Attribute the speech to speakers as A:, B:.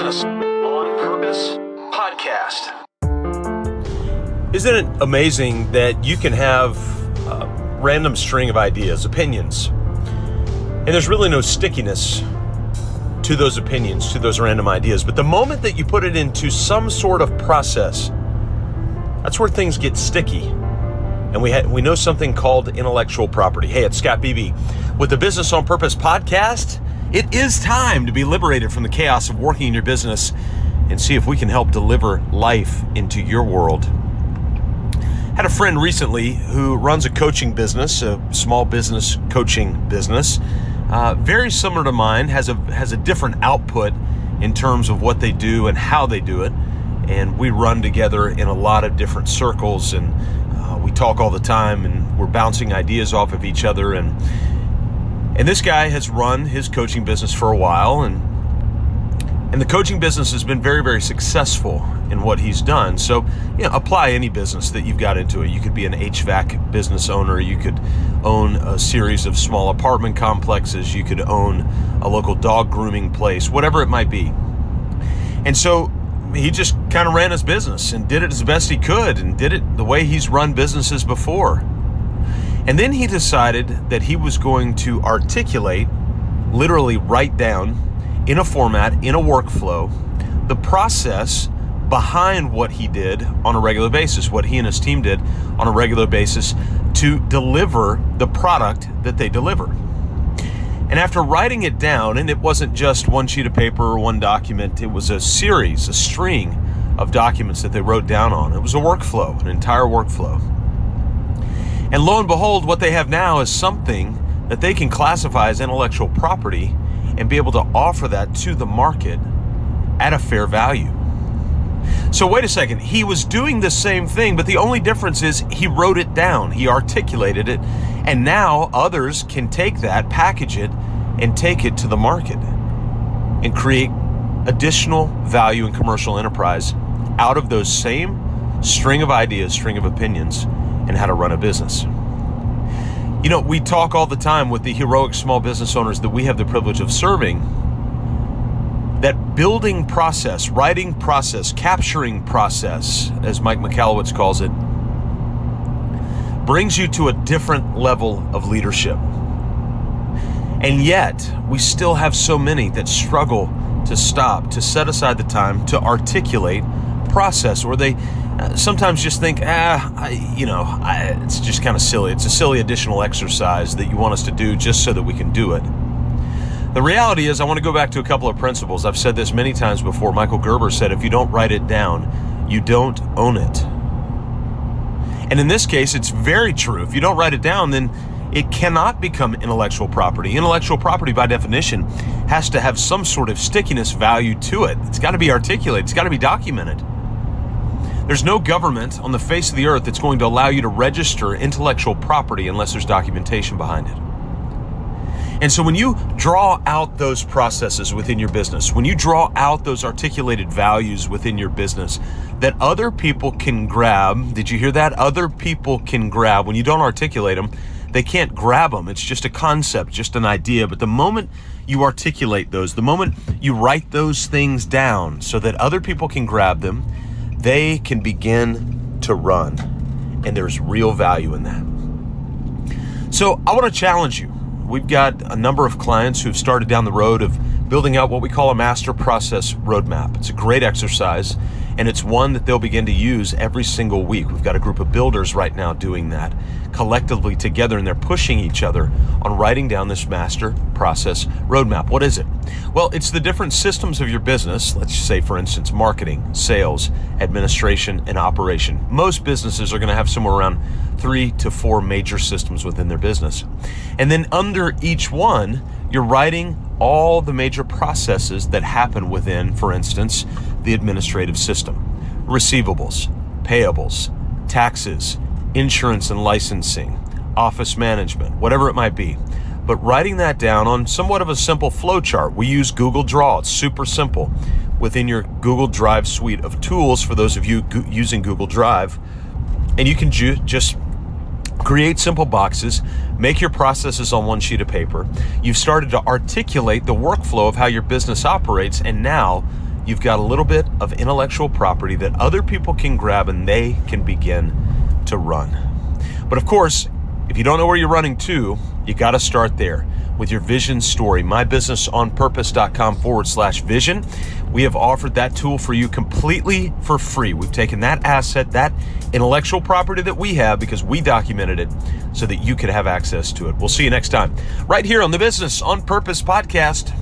A: Business on Purpose podcast.
B: Isn't it amazing that you can have a random string of ideas, opinions, and there's really no stickiness to those opinions, to those random ideas. But the moment that you put it into some sort of process, that's where things get sticky. And we know something called intellectual property. Hey, it's Scott Beebe with the Business on Purpose podcast. It is time to be liberated from the chaos of working in your business and see if we can help deliver life into your world. Had a friend recently who runs a coaching business, a small business coaching business, very similar to mine, has a different output in terms of what they do and how they do it. And we run together in a lot of different circles, and we talk all the time, and we're bouncing ideas off of each other. And this guy has run his coaching business for a while, and the coaching business has been very, very successful in what he's done. So, apply any business that you've got into it. You could be an HVAC business owner. You could own a series of small apartment complexes. You could own a local dog grooming place, whatever it might be. And so he just kind of ran his business and did it as best he could and did it the way he's run businesses before. And then he decided that he was going to articulate, literally write down in a format, in a workflow, the process behind what he did on a regular basis, what he and his team did on a regular basis to deliver the product that they deliver. And after writing it down, and it wasn't just one sheet of paper or one document, it was a series, a string of documents that they wrote down on. It was a workflow, an entire workflow. And lo and behold, what they have now is something that they can classify as intellectual property and be able to offer that to the market at a fair value. So wait a second, he was doing the same thing, but the only difference is he wrote it down, he articulated it, and now others can take that, package it, and take it to the market and create additional value and commercial enterprise out of those same string of ideas, string of opinions, and how to run a business. We talk all the time with the heroic small business owners that we have the privilege of serving, that building process, writing process, capturing process, as Mike Michalowicz calls it, brings you to a different level of leadership. And yet, we still have so many that struggle to stop, to set aside the time to articulate process, or they sometimes just think, it's just kind of silly. It's a silly additional exercise that you want us to do just so that we can do it. The reality is, I want to go back to a couple of principles. I've said this many times before. Michael Gerber said, if you don't write it down, you don't own it. And in this case, it's very true. If you don't write it down, then it cannot become intellectual property. Intellectual property, by definition, has to have some sort of stickiness value to it. It's got to be articulated. It's got to be documented. There's no government on the face of the earth that's going to allow you to register intellectual property unless there's documentation behind it. And so when you draw out those processes within your business, when you draw out those articulated values within your business that other people can grab, did you hear that? Other people can grab. When you don't articulate them, they can't grab them. It's just a concept, just an idea. But the moment you articulate those, the moment you write those things down so that other people can grab them, they can begin to run. And there's real value in that. So I want to challenge you. We've got a number of clients who've started down the road of building out what we call a master process roadmap. It's a great exercise, and it's one that they'll begin to use every single week. We've got a group of builders right now doing that collectively together, and they're pushing each other on writing down this master process roadmap. What is it? Well, it's the different systems of your business. Let's say, for instance, marketing, sales, administration, and operation. Most businesses are going to have somewhere around 3 to 4 major systems within their business. And then under each one, you're writing all the major processes that happen within, for instance, the administrative system. Receivables, payables, taxes, insurance and licensing, office management, whatever it might be. But writing that down on somewhat of a simple flow chart. We use Google Draw. It's super simple. Within your Google Drive suite of tools, for those of you using Google Drive, and you can just create simple boxes, make your processes on one sheet of paper. You've started to articulate the workflow of how your business operates, and now you've got a little bit of intellectual property that other people can grab and they can begin to run. But of course, if you don't know where you're running to, you got to start there with your vision story. mybusinessonpurpose.com/vision. We have offered that tool for you completely for free. We've taken that asset, that intellectual property that we have, because we documented it so that you could have access to it. We'll see you next time right here on the Business on Purpose podcast.